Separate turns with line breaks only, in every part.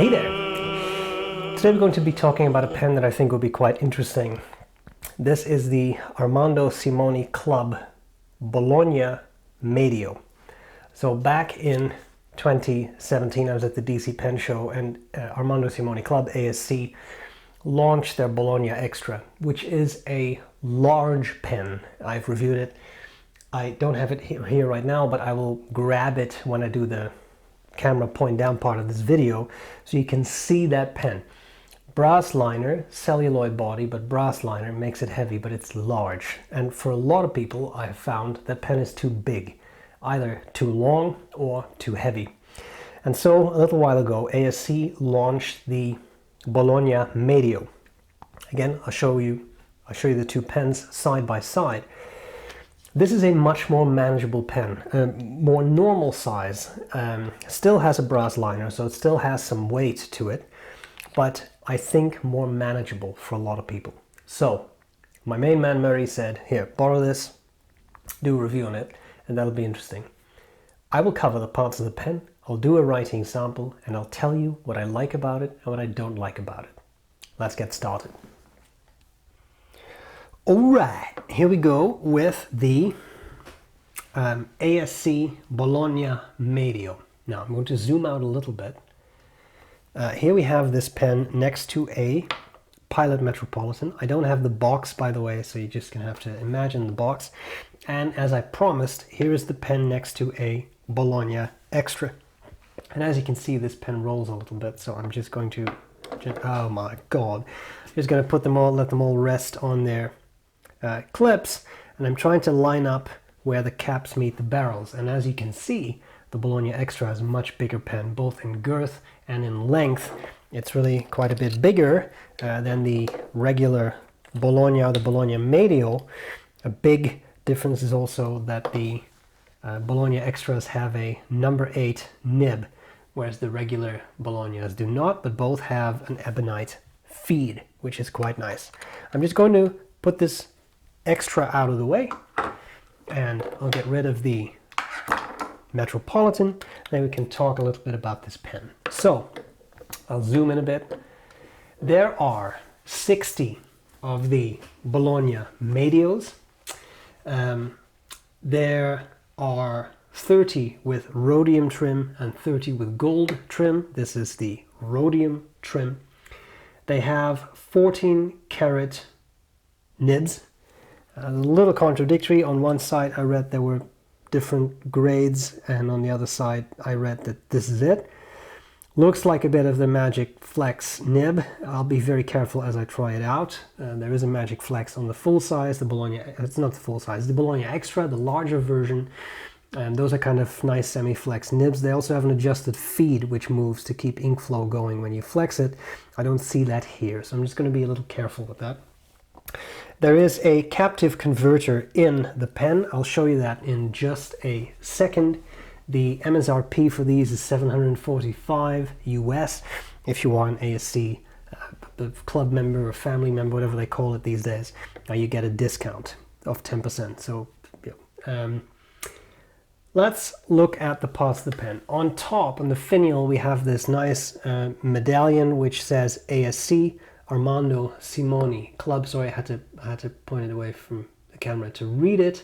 Hey there! Today we're going to be talking about a pen that I think will be quite interesting. This is the Armando Simoni Club Bologna Medio. So back in 2017 I was at the DC Pen Show and Armando Simoni Club, ASC, launched their Bologna Extra, which is a large pen. I've reviewed it. I don't have it here right now, but I will grab it when I do the camera point down part of this video so you can see that pen. Brass liner, celluloid body, but brass liner makes it heavy, but it's large. And for a lot of people, I have found that pen is too big, either too long or too heavy. And so a little while ago, ASC launched the Bologna Medio. Again, I'll show you the two pens side by side. This is a much more manageable pen, more normal size. Still has a brass liner, so it still has some weight to it, but I think more manageable for a lot of people. So my main man Murray said, here, borrow this, do a review on it, and that'll be interesting. I will cover the parts of the pen, I'll do a writing sample, and I'll tell you what I like about it and what I don't like about it. Let's get started. Alright, here we go with the ASC Bologna Medio. Now I'm going to zoom out a little bit. Here we have this pen next to a Pilot Metropolitan. I don't have the box, by the way, so you're just going to have to imagine the box. And as I promised, here is the pen next to a Bologna Extra. And as you can see, this pen rolls a little bit, so I'm just going to, oh my god, just going to put them all, let them all rest on their clips, and I'm trying to line up where the caps meet the barrels. And as you can see, the Bologna Extra has a much bigger pen, both in girth and in length. It's really quite a bit bigger than the regular Bologna, the Bologna Medio. A big difference is also that the Bologna Extras have a number 8 nib, whereas the regular Bolognas do not, but both have an ebonite feed, which is quite nice. I'm just going to put this Extra out of the way, and I'll get rid of the Metropolitan, then we can talk a little bit about this pen. So I'll zoom in a bit. There are 60 of the Bologna Medios. There are 30 with rhodium trim and 30 with gold trim. This is the rhodium trim. They have 14 karat nibs. A little contradictory. On one side I read there were different grades, and on the other side I read that this is it. Looks like a bit of the Magic Flex nib. I'll be very careful as I try it out. There is a Magic Flex on the full size, the Bologna, it's not the full size, the Bologna Extra, the larger version. And those are kind of nice semi-flex nibs. They also have an adjusted feed which moves to keep ink flow going when you flex it. I don't see that here, so I'm just going to be a little careful with that. There is a captive converter in the pen. I'll show you that in just a second. The MSRP for these is $745 US. If you are an ASC club member or family member, whatever they call it these days, you get a discount of 10%. So let's look at the parts of the pen. On top, on the finial, we have this nice medallion which says ASC Armando Simoni Club. Sorry, I had to point it away from the camera to read it.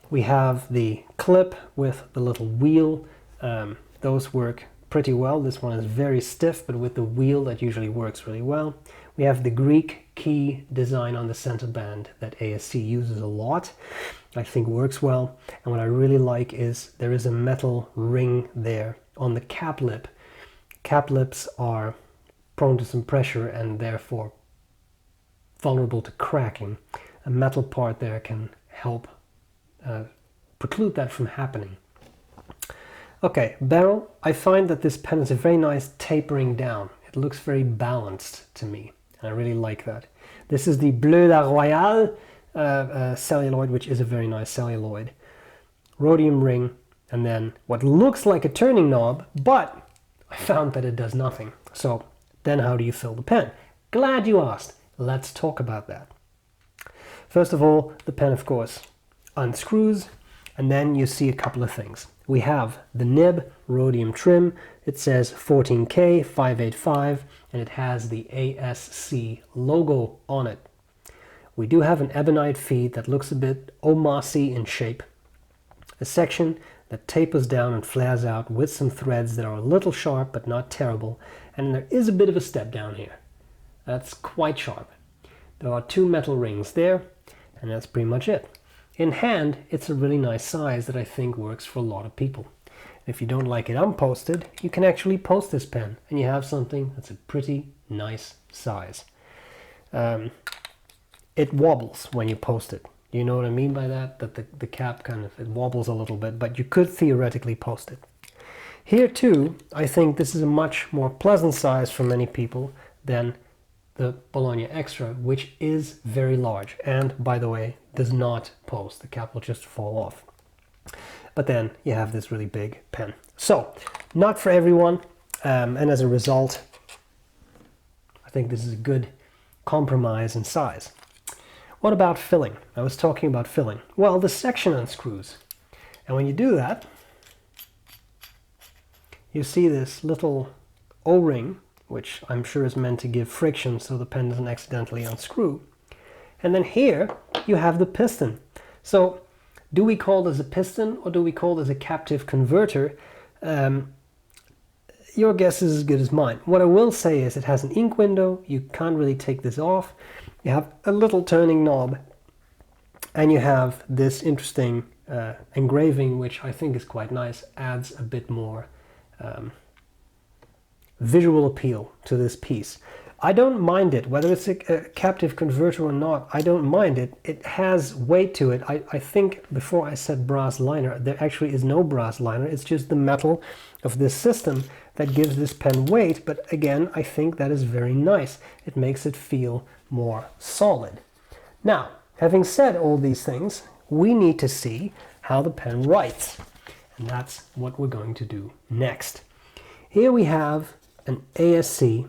We have the clip with the little wheel. Those work pretty well. This one is very stiff, but with the wheel that usually works really well. We have the Greek key design on the center band that ASC uses a lot. I think works well. And what I really like is there is a metal ring there on the cap lip. Cap lips are prone to some pressure and therefore vulnerable to cracking. A metal part there can help preclude that from happening. Okay, barrel. I find that this pen is a very nice tapering down. It looks very balanced to me, and I really like that. This is the Bleu de Royal celluloid, which is a very nice celluloid. Rhodium ring, and then what looks like a turning knob, but I found that it does nothing. So then how do you fill the pen? Glad you asked. Let's talk about that. First of all, the pen, of course, unscrews, And then you see a couple of things. We have the nib rhodium trim. It says 14K 585 and it has the ASC logo on it. We do have an ebonite feed that looks a bit omassy in shape. A section that tapers down and flares out with some threads that are a little sharp but not terrible. And there is a bit of a step down here. That's quite sharp. There are 2 metal rings there, and that's pretty much it. In hand, it's a really nice size that I think works for a lot of people. If you don't like it unposted, you can actually post this pen, and you have something that's a pretty nice size. It wobbles when you post it. You know what I mean by that? That the cap kind of, it wobbles a little bit, but you could theoretically post it. Here too, I think this is a much more pleasant size for many people than the Bologna Extra, which is very large and, by the way, does not post. The cap will just fall off. But then you have this really big pen. So, not for everyone, and as a result, I think this is a good compromise in size. What about filling? I was talking about filling. Well, the section unscrews. And when you do that, you see this little O-ring, which I'm sure is meant to give friction so the pen doesn't accidentally unscrew. And then here you have the piston. So do we call this a piston or do we call this a captive converter? Your guess is as good as mine. What I will say is it has an ink window. You can't really take this off. You have a little turning knob and you have this interesting engraving, which I think is quite nice, adds a bit more visual appeal to this piece. I don't mind it, whether it's a captive converter or not, I don't mind it. It has weight to it. I think before I said brass liner, there actually is no brass liner. It's just the metal of this system that gives this pen weight. But again, I think that is very nice. It makes it feel more solid. Now, having said all these things, we need to see how the pen writes. And that's what we're going to do next. Here we have an ASC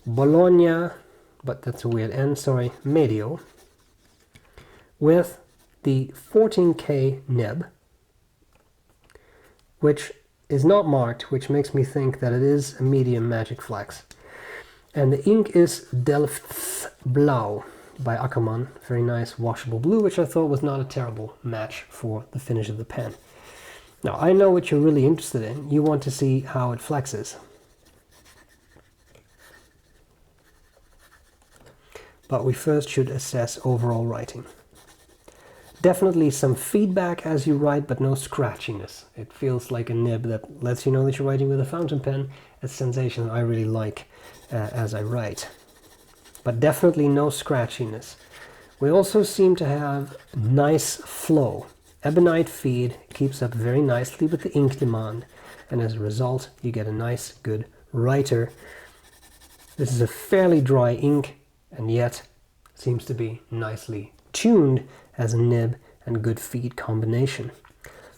Bologna, but that's a weird N, sorry, Medio, with the 14K nib, which is not marked, which makes me think that it is a medium Magic Flex. And the ink is Delft-Blau by Ackermann, very nice washable blue, which I thought was not a terrible match for the finish of the pen. Now, I know what you're really interested in. You want to see how it flexes. But we first should assess overall writing. Definitely some feedback as you write, but no scratchiness. It feels like a nib that lets you know that you're writing with a fountain pen. A sensation I really like as I write. But definitely no scratchiness. We also seem to have nice flow. Ebonite feed keeps up very nicely with the ink demand, and as a result you get a nice good writer. This is a fairly dry ink and yet seems to be nicely tuned as a nib and good feed combination.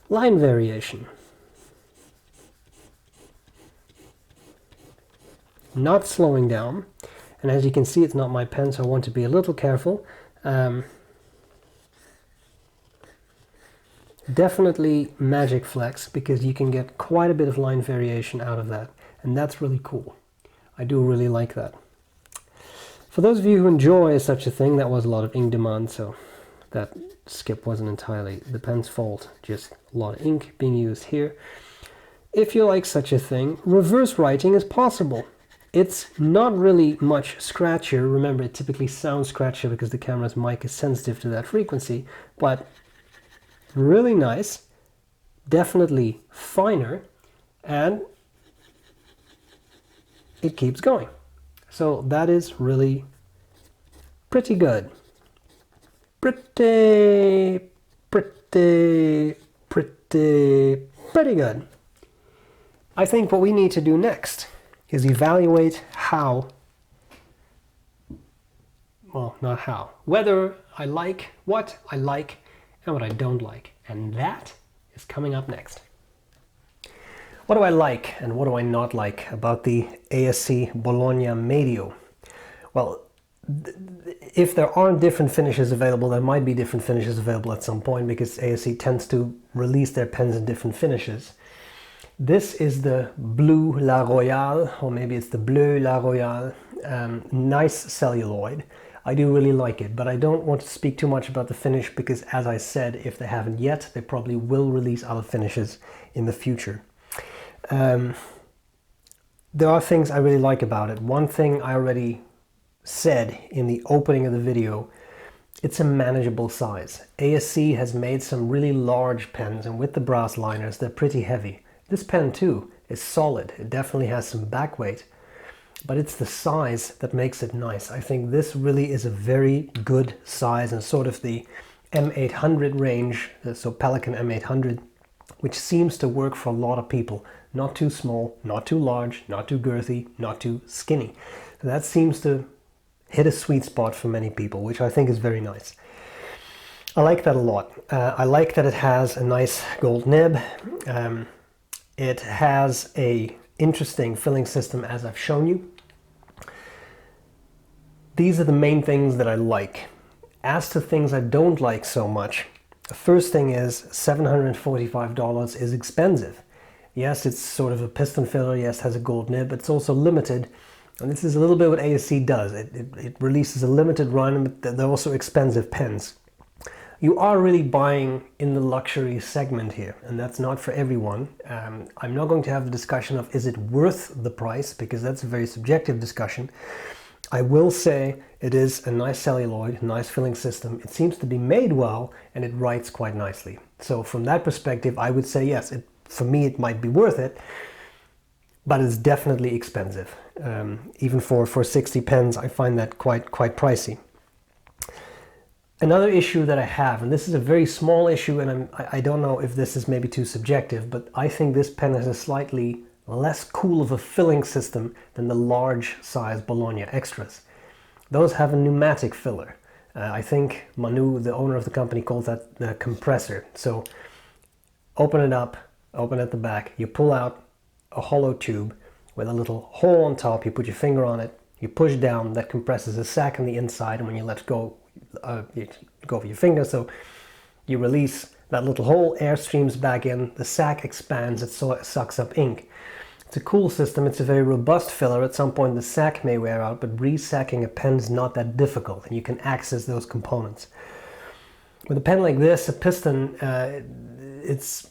Line variation. Not slowing down, and as you can see it's not my pen, so I want to be a little careful. Definitely Magic Flex, because you can get quite a bit of line variation out of that, and that's really cool. I do really like that. For those of you who enjoy such a thing, that was a lot of ink demand, so that skip wasn't entirely the pen's fault, just a lot of ink being used here. If you like such a thing, reverse writing is possible. It's not really much scratchier. Remember, it typically sounds scratchier because the camera's mic is sensitive to that frequency, but really nice, definitely finer, and it keeps going. So that is really pretty good. Pretty good. I think what we need to do next is evaluate how, well, not how, whether I like what I like and what I don't like. And that is coming up next. What do I like and what do I not like about the ASC Bologna Medio? Well, if there aren't different finishes available, there might be different finishes available at some point, because ASE tends to release their pens in different finishes. This is the Blue La Royale, or maybe it's the Bleu La Royale. Nice celluloid. I do really like it, but I don't want to speak too much about the finish because, as I said, if they haven't yet, they probably will release other finishes in the future. There are things I really like about it. One thing I already said in the opening of the video, it's a manageable size. ASC has made some really large pens, and with the brass liners, they're pretty heavy. This pen too is solid. It definitely has some back weight, but it's the size that makes it nice. I think this really is a very good size, and sort of the M800 range, so Pelican M800, which seems to work for a lot of people. Not too small, not too large, not too girthy, not too skinny. That seems to hit a sweet spot for many people, which I think is very nice. I like that a lot. I like that it has a nice gold nib. It has a interesting filling system, as I've shown you. These are the main things that I like. As to things I don't like so much, the first thing is $745 is expensive. Yes, it's sort of a piston filler, yes, has a gold nib, but it's also limited. And this is a little bit what ASC does. It releases a limited run, but they're also expensive pens. You are really buying in the luxury segment here, and that's not for everyone. I'm not going to have the discussion of is it worth the price, because that's a very subjective discussion. I will say it is a nice celluloid, nice filling system. It seems to be made well, and it writes quite nicely. So from that perspective, I would say yes, for me it might be worth it, but it's definitely expensive. Even for 60 pens, I find that quite pricey. Another issue that I have, and this is a very small issue, and I don't know if this is maybe too subjective, but I think this pen has a slightly less cool of a filling system than the large size Bologna Extras. Those have a pneumatic filler. I think Manu, the owner of the company, calls that the compressor. So open it up, open at the back, you pull out a hollow tube with a little hole on top, you put your finger on it, you push down, that compresses a sac on the inside, and when you let go, you go over your finger, so you release that little hole, air streams back in, the sac expands, it sucks up ink. It's a cool system, it's a very robust filler. At some point the sac may wear out, but resacking a pen is not that difficult, and you can access those components. With a pen like this, a piston, it's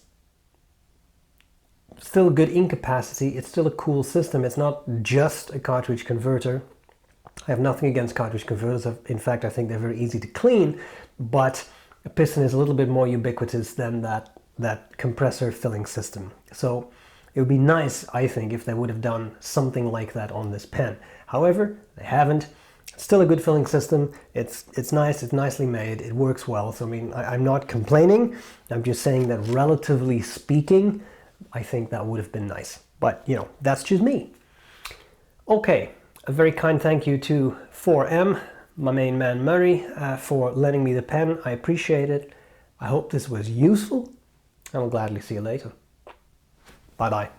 still good ink capacity, it's still a cool system. It's not just a cartridge converter. I have nothing against cartridge converters. In fact, I think they're very easy to clean, but a piston is a little bit more ubiquitous than that compressor filling system. So it would be nice, I think, if they would have done something like that on this pen. However, they haven't. It's still a good filling system. It's nice, it's nicely made, it works well. So I mean, I'm not complaining. I'm just saying that relatively speaking, I think that would have been nice. But, you know, that's just me. Okay. A very kind thank you to 4M, my main man Murray, for lending me the pen. I appreciate it. I hope this was useful, and I'll gladly see you later. Bye-bye.